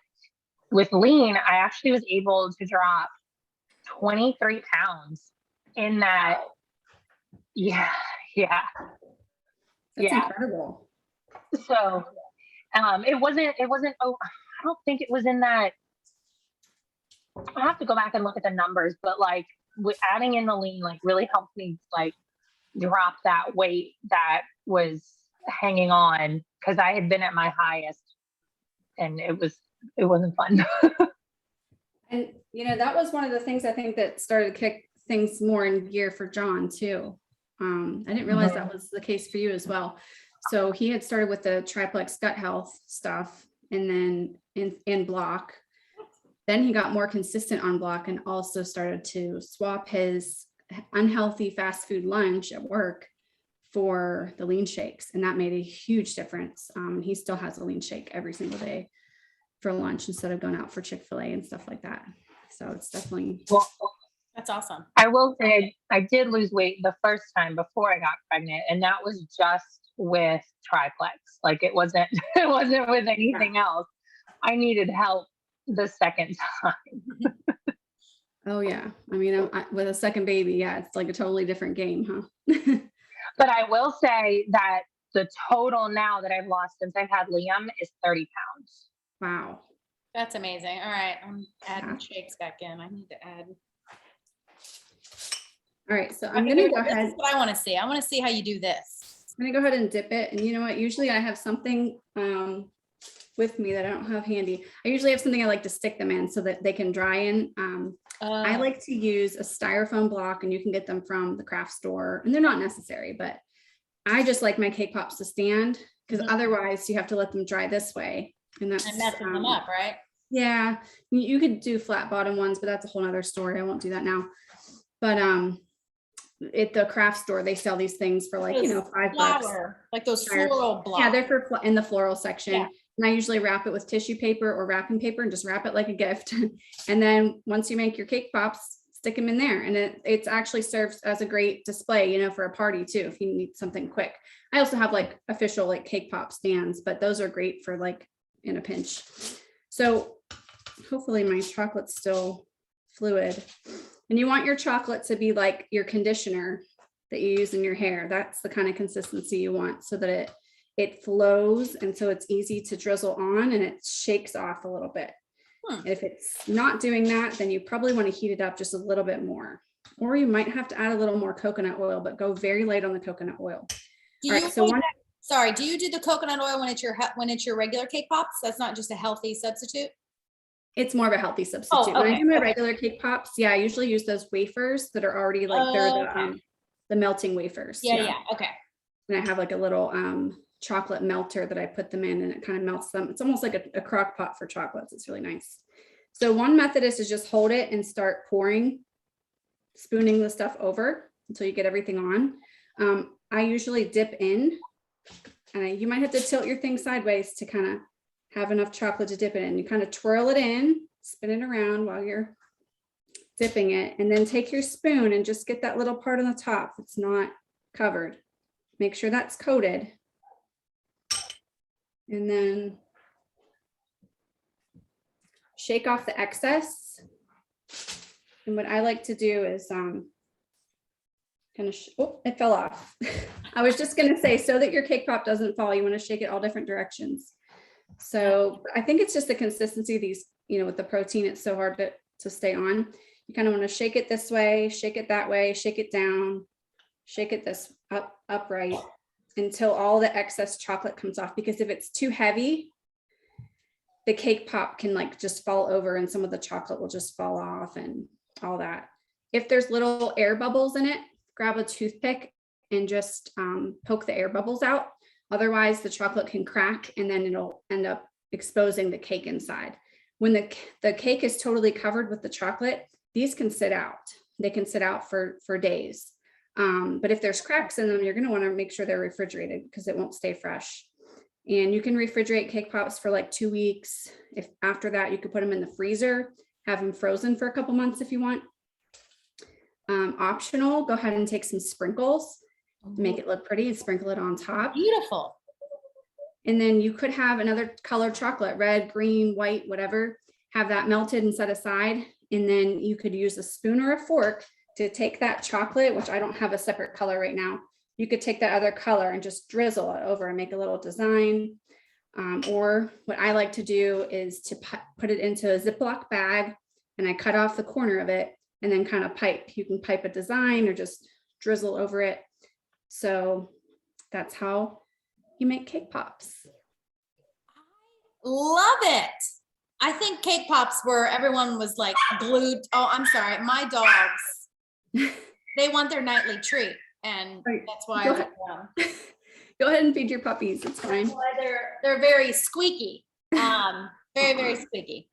D: with lean, I actually was able to drop 23 pounds in that. Yeah.
A: That's incredible.
D: So it wasn't, oh, I don't think it was in that. I have to go back and look at the numbers, but like with adding in the lean, like really helped me like drop that weight that was hanging on, because I had been at my highest and it wasn't fun.
A: And you know, that was one of the things I think that started to kick things more in gear for John too. I didn't realize that was the case for you as well. So he had started with the triplex gut health stuff, and then in block. Then he got more consistent on block and also started to swap his unhealthy fast food lunch at work for the lean shakes. And that made a huge difference. He still has a lean shake every single day for lunch instead of going out for Chick-fil-A and stuff like that. So it's definitely.
D: Well,
C: That's awesome.
D: I will say I did lose weight the first time before I got pregnant, and that was just with triplex. Like it wasn't with anything else. I needed help the second time.
A: Oh yeah. I mean, with a second baby, yeah, it's like a totally different game, huh?
D: But I will say that the total now that I've lost since I've had Liam is 30 pounds.
A: Wow.
C: That's amazing. All right. I'm adding shakes back in. I need to add.
A: All right. So I'm going to go ahead.
C: This is what I want to see. I want to see how you do this.
A: I'm going to go ahead and dip it. And you know what? Usually I have something with me that I don't have handy. I usually have something I like to stick them in so that they can dry in. I like to use a styrofoam block, and you can get them from the craft store, and they're not necessary, but I just like my cake pops to stand, because otherwise you have to let them dry this way. And that's
C: messing them up, right?
A: Yeah, you could do flat bottom ones, but that's a whole nother story. I won't do that now. But at the craft store, they sell these things for like, $5.
C: Like those floral blocks.
A: Yeah, they're in the floral section.
C: Yeah.
A: And I usually wrap it with tissue paper or wrapping paper and just wrap it like a gift. And then once you make your cake pops, stick them in there. And it actually serves as a great display, for a party too, if you need something quick. I also have like official like cake pop stands, but those are great for like in a pinch. So hopefully my chocolate's still fluid. And you want your chocolate to be like your conditioner that you use in your hair. That's the kind of consistency you want, so that it flows, and so it's easy to drizzle on and it shakes off a little bit. If it's not doing that, then you probably want to heat it up just a little bit more, or you might have to add a little more coconut oil, but go very light on the coconut oil.
C: Do
A: All
C: you
A: right, so
C: sorry, do you do the coconut oil when it's your regular cake pops? That's not just a healthy substitute?
A: it's more of a healthy substitute. When I
C: okay,
A: do my regular cake pops, yeah, I usually use those wafers that are already like they're
C: Okay.
A: the melting wafers.
C: Yeah, okay.
A: And I have like a little chocolate melter that I put them in, and it kind of melts them. It's almost like a crock pot for chocolates. It's really nice. So one method is to just hold it and start pouring, spooning the stuff over until you get everything on. I usually dip in, and you might have to tilt your thing sideways to kind of have enough chocolate to dip it in. You kind of twirl it in, spin it around while you're dipping it, and then take your spoon and just get that little part on the top that's not covered. Make sure that's coated. And then shake off the excess. And what I like to do is oh, it fell off. I was just gonna say, so that your cake pop doesn't fall, you want to shake it all different directions. So I think it's just the consistency of these, with the protein, it's so hard to stay on. You kind of want to shake it this way, shake it that way, shake it down, shake it this upright until all the excess chocolate comes off, because if it's too heavy, the cake pop can like just fall over and some of the chocolate will just fall off and all that. If there's little air bubbles in it, grab a toothpick and just poke the air bubbles out. Otherwise the chocolate can crack and then it'll end up exposing the cake inside. When the cake is totally covered with the chocolate, these can sit out. They can sit out for days. But if there's cracks in them, you're going to want to make sure they're refrigerated because it won't stay fresh. And you can refrigerate cake pops for like 2 weeks. If after that, you could put them in the freezer, have them frozen for a couple months if you want. Optional, go ahead and take some sprinkles, make it look pretty, and sprinkle it on top.
C: Beautiful.
A: And then you could have another colored chocolate, red, green, white, whatever, have that melted and set aside. And then you could use a spoon or a fork to take that chocolate, which I don't have a separate color right now. You could take that other color and just drizzle it over and make a little design. Or what I like to do is to put it into a Ziploc bag, and I cut off the corner of it and then kind of pipe. You can pipe a design or just drizzle over it. So that's how you make cake pops.
C: Love it. I think cake pops were, everyone was like glued. Oh, I'm sorry. My dogs, they want their nightly treat. And that's why I let them.
A: Go ahead and feed your puppies. It's fine.
C: That's why they're very squeaky. Very, very squeaky.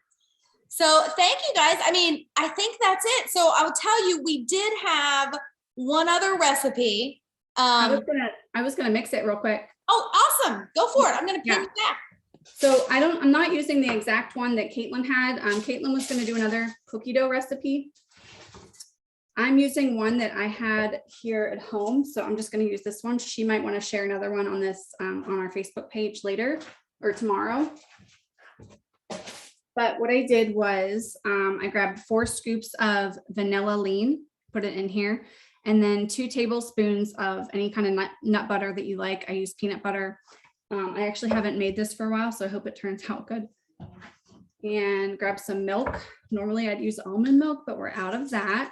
C: So thank you guys. I mean, I think that's it. So I will tell you, we did have one other recipe.
A: I was gonna mix it real quick.
C: Oh, awesome. Go for it. I'm gonna pin it back.
A: So I'm not using the exact one that Caitlin had. Caitlin was gonna do another cookie dough recipe. I'm using one that I had here at home. So I'm just gonna use this one. She might wanna share another one on this, on our Facebook page later or tomorrow. But what I did was I grabbed 4 scoops of vanilla lean, put it in here, and then 2 tablespoons of any kind of nut butter that you like. I use peanut butter. I actually haven't made this for a while, so I hope it turns out good. And grab some milk. Normally I'd use almond milk, but we're out of that.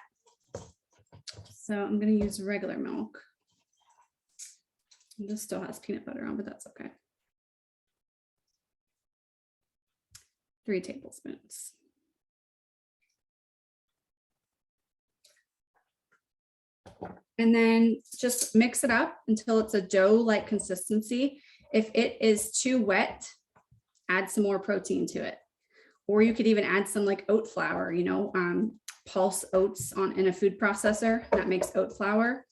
A: So I'm going to use regular milk. This still has peanut butter on, but that's okay. 3 tablespoons. And then just mix it up until it's a dough-like consistency. If it is too wet, add some more protein to it. Or you could even add some like oat flour, pulse oats in a food processor that makes oat flour.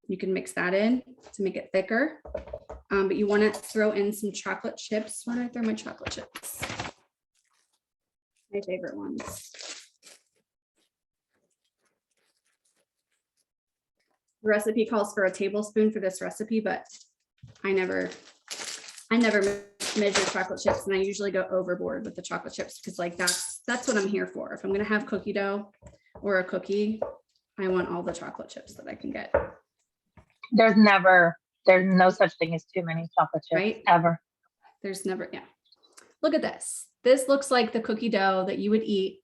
A: You can mix that in to make it thicker. But you want to throw in some chocolate chips. Where did I throw my chocolate chips? My favorite ones. The recipe calls for a tablespoon for this recipe, but I never measure chocolate chips, and I usually go overboard with the chocolate chips because like that's what I'm here for. If I'm gonna have cookie dough or a cookie, I want all the chocolate chips that I can get.
D: There's never There's no such thing as too many chocolate chips
A: Right?
D: ever.
A: There's never, yeah. Look at this. This looks like the cookie dough that you would eat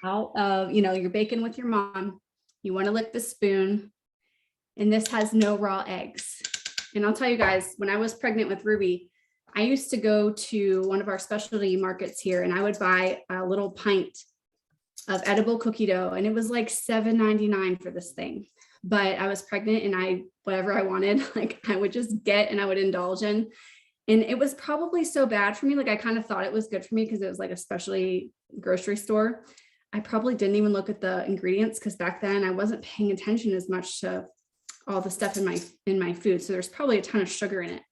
A: out of, you're baking with your mom. You want to lick the spoon, and this has no raw eggs. And I'll tell you guys, when I was pregnant with Ruby, I used to go to one of our specialty markets here, and I would buy a little pint of edible cookie dough, and it was like $7.99 for this thing. But I was pregnant, and whatever I wanted, like I would just get and I would indulge in. And it was probably so bad for me. Like I kind of thought it was good for me because it was like a specialty grocery store. I probably didn't even look at the ingredients because back then I wasn't paying attention as much to all the stuff in my food. So there's probably a ton of sugar in it.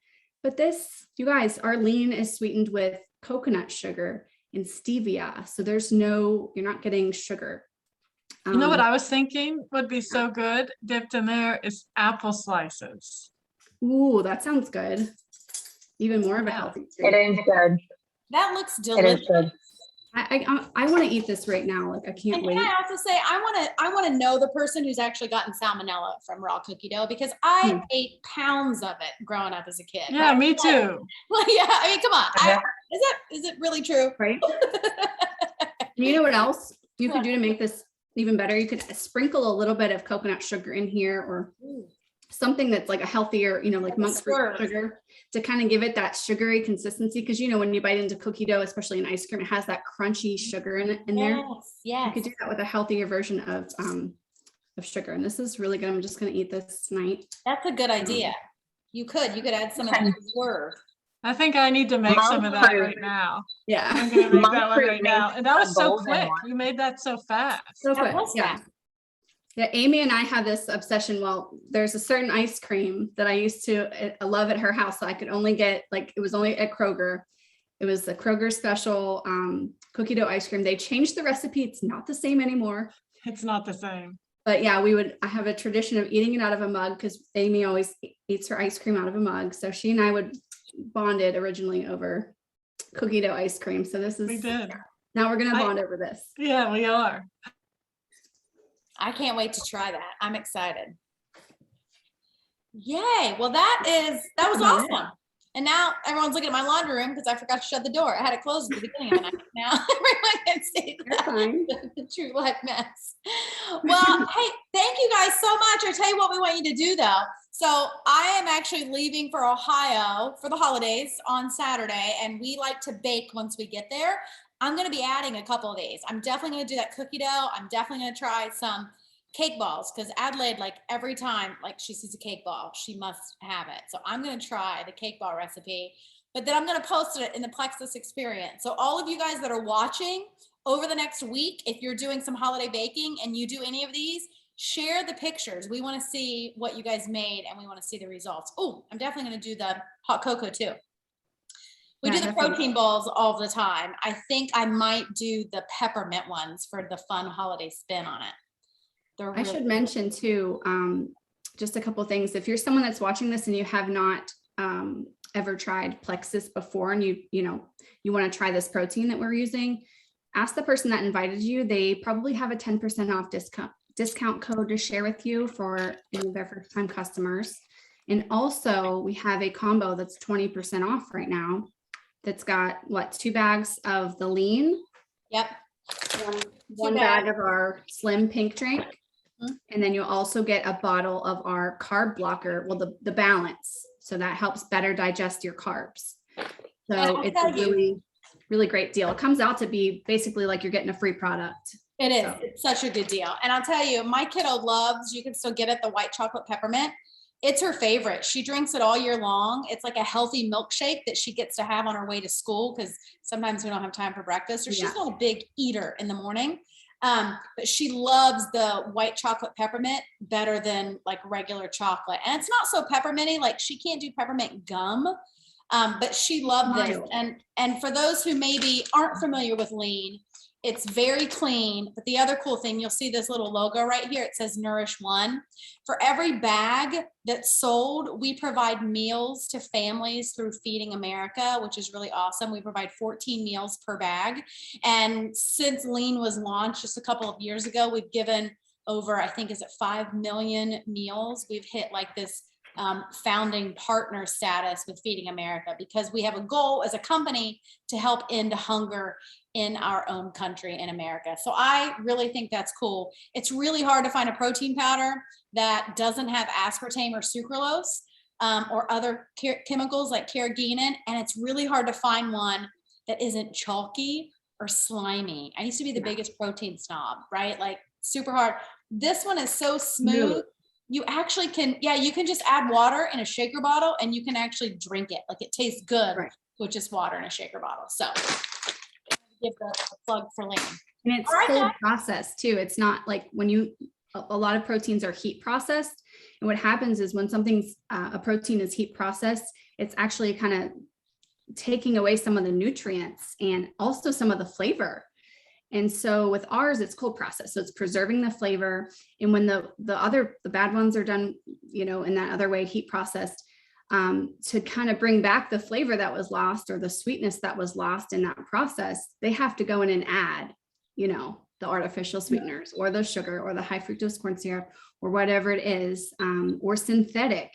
A: But this, you guys, our lean is sweetened with coconut sugar and stevia. So you're not getting sugar.
B: You know what I was thinking would be so good dipped in there is apple slices.
A: Ooh, that sounds good. Even more of a
B: Yeah.
A: healthy
D: It
A: treat.
D: is good.
C: That looks
D: It
C: delicious.
D: is good.
A: I want to eat this right now. Like I can't
C: And
A: wait.
C: can I also say, I want to know the person who's actually gotten salmonella from raw cookie dough because I ate pounds of it growing up as a kid.
B: Yeah,
C: right?
B: me too.
C: Like, yeah, I mean, come on.
D: Yeah.
C: Is it really true?
A: Right? You know what else you could do to make this even better? You could sprinkle a little bit of coconut sugar in here or something that's like a healthier, like monk fruit
C: swerve.
A: sugar to kind of give it that sugary consistency. Because when you bite into cookie dough, especially in ice cream, it has that crunchy sugar in there.
C: Yes,
A: You
C: yes.
A: could do that with a healthier version of sugar. And this is really good. I'm just going to eat this tonight.
C: That's a good idea. You could add some of that swerve.
B: I think I need to make some of
D: Monk
B: that
D: fruit.
B: right now.
A: Yeah.
B: I'm gonna make
D: Monk
B: that one
D: fruit
B: right now.
D: makes
B: And that was
D: a
B: so
D: golden
B: quick.
D: one.
B: You made that so fast.
A: So
C: That
A: quick.
C: was
A: Yeah.
C: fast.
A: Yeah, Amy and I have this obsession. Well, there's a certain ice cream that I used to love at her house. So I could only get it was only at Kroger. It was the Kroger special cookie dough ice cream. They changed the recipe. It's not the same anymore.
B: It's not the same.
A: But yeah, I have a tradition of eating it out of a mug because Amy always eats her ice cream out of a mug. So she and I would bonded originally over cookie dough ice cream. So
B: We did.
A: now we're going to bond over this.
B: Yeah, we are.
C: I can't wait to try that. I'm excited. Yay. Well, that was awesome. And now everyone's looking at my laundry room because I forgot to shut the door. I had it closed at the beginning of the night. Now everyone can see
A: You're fine.
C: the true life mess. Well, hey, thank you guys so much. I tell you what we want you to do though. So I am actually leaving for Ohio for the holidays on Saturday, and we like to bake once we get there. I'm going to be adding a couple of these. I'm definitely going to do that cookie dough. I'm definitely going to try some cake balls because Adelaide, like every time like she sees a cake ball, she must have it. So I'm going to try the cake ball recipe, but then I'm going to post it in the Plexus experience. So all of you guys that are watching over the next week, if you're doing some holiday baking and you do any of these, share the pictures. We want to see what you guys made and we want to see the results. Oh, I'm definitely going to do the hot cocoa too. We do the protein balls all the time. I think I might do the peppermint ones for the fun holiday spin on it.
A: I should mention too, just a couple of things. If you're someone that's watching this and you have not ever tried Plexus before, and you want to try this protein that we're using, ask the person that invited you. They probably have a 10% off discount code to share with you for any of their first time customers. And also we have a combo that's 20% off right now. That's got 2 bags of the lean.
C: Yep.
A: One bag of our slim pink drink. And then you'll also get a bottle of our carb blocker, well, the balance. So that helps better digest your carbs. So it's a really, really great deal. It comes out to be basically like you're getting a free product.
C: It is.
A: So.
C: It's such a good deal. And I'll tell you, my kiddo loves, you can still get it, the white chocolate peppermint. It's her favorite. She drinks it all year long. It's like a healthy milkshake that she gets to have on her way to school because sometimes we don't have time for breakfast, or she's not a big eater in the morning. But she loves the white chocolate peppermint better than like regular chocolate. And it's not so pepperminty, like she can't do peppermint gum, but she loved this. And for those who maybe aren't familiar with lean, it's very clean. But the other cool thing, you'll see this little logo right here. It says Nourish One. For every bag that's sold, we provide meals to families through Feeding America, which is really awesome. We provide 14 meals per bag. And since Lean was launched just a couple of years ago, we've given over, I think, is it 5 million meals. We've hit like this founding partner status with Feeding America, because we have a goal as a company to help end hunger in our own country in America. So I really think that's cool. It's really hard to find a protein powder that doesn't have aspartame or sucralose or other chemicals like carrageenan, and it's really hard to find one that isn't chalky or slimy. I used to be the biggest protein snob, right? Like super hard. This one is so smooth. You actually can, you can just add water in a shaker bottle and you can actually drink it. Like it tastes good with just water in a shaker bottle. So give the plug for Lane.
A: And it's cold processed too. It's not like when a lot of proteins are heat processed. And what happens is when something's a protein is heat processed, it's actually kind of taking away some of the nutrients and also some of the flavor. And so with ours, it's cold processed. So it's preserving the flavor. And when the bad ones are done, in that other way, heat processed, to kind of bring back the flavor that was lost or the sweetness that was lost in that process, they have to go in and add, the artificial sweeteners or the sugar or the high fructose corn syrup or whatever it is, or synthetic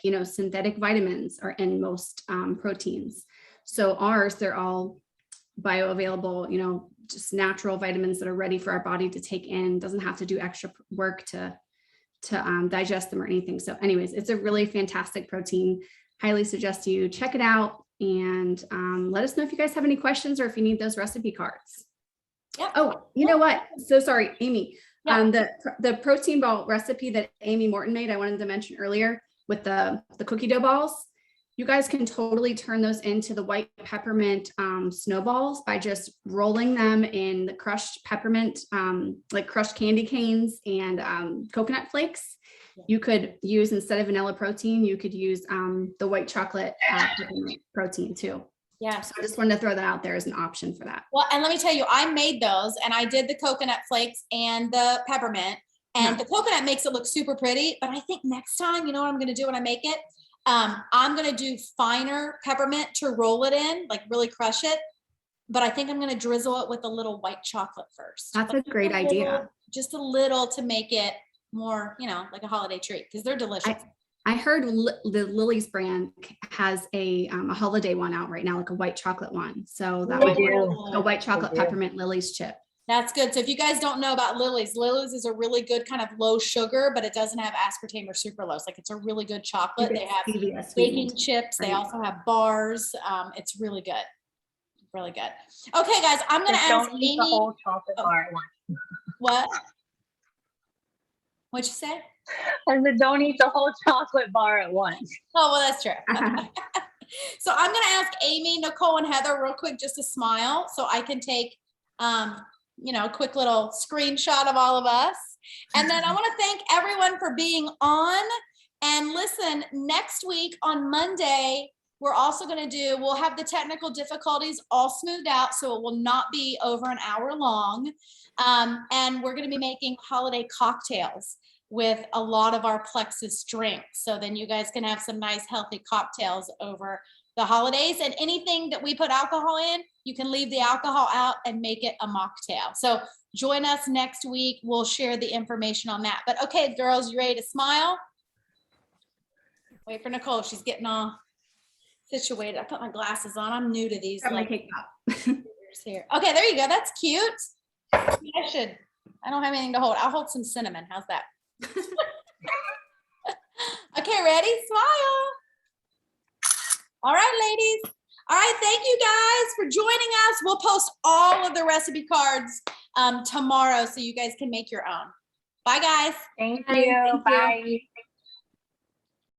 A: vitamins are in most proteins. So ours, they're all bioavailable, just natural vitamins that are ready for our body to take in, doesn't have to do extra work to digest them or anything. So anyways, it's a really fantastic protein. Highly suggest you check it out and let us know if you guys have any questions or if you need those recipe cards.
C: Yep.
A: Oh, you know what? So sorry, Amy. The protein ball recipe that Amy Morton made, I wanted to mention earlier with the cookie dough balls. You guys can totally turn those into the white peppermint snowballs by just rolling them in the crushed peppermint, like crushed candy canes and coconut flakes. You could use, instead of vanilla protein, you could use the white chocolate peppermint protein too.
C: Yeah.
A: So I just wanted to throw that out there as an option for that.
C: Well, and let me tell you, I made those and I did the coconut flakes and the peppermint, and the coconut makes it look super pretty. But I think next time, you know what I'm going to do when I make it? I'm going to do finer peppermint to roll it in, like really crush it. But I think I'm going to drizzle it with a little white chocolate first.
A: That's a great idea.
C: Just a little to make it more, like a holiday treat, because they're delicious.
A: I heard the Lily's brand has a holiday one out right now, like a white chocolate one. So that would be a white chocolate peppermint Lily's chip.
C: That's good. So if you guys don't know about Lily's is a really good kind of low sugar, but it doesn't have aspartame or sucralose. Like it's a really good chocolate. They have baking chips. They also have bars. It's really good. Really good. Okay, guys, I'm going to ask Amy.
D: The whole chocolate bar at once.
C: What? What'd you say?
D: I said, don't eat the whole chocolate bar at once.
C: Oh, well, that's true. So I'm going to ask Amy, Nicole, and Heather real quick just to smile so I can take, a quick little screenshot of all of us. And then I want to thank everyone for being on. And listen, next week on Monday, we're also going to we'll have the technical difficulties all smoothed out, so it will not be over an hour long. And we're going to be making holiday cocktails with a lot of our Plexus drinks. So then you guys can have some nice healthy cocktails over the holidays, and anything that we put alcohol in, you can leave the alcohol out and make it a mocktail. So join us next week. We'll share the information on that. But okay, girls, you ready to smile? Wait for Nicole. She's getting all situated. I put my glasses on. I'm new to these. Here. Okay, there you go. That's cute. I don't have anything to hold. I'll hold some cinnamon. How's that? Okay, ready? Smile. All right, ladies. All right, thank you guys for joining us. We'll post all of the recipe cards tomorrow so you guys can make your own. Bye, guys.
D: Thank you. Bye.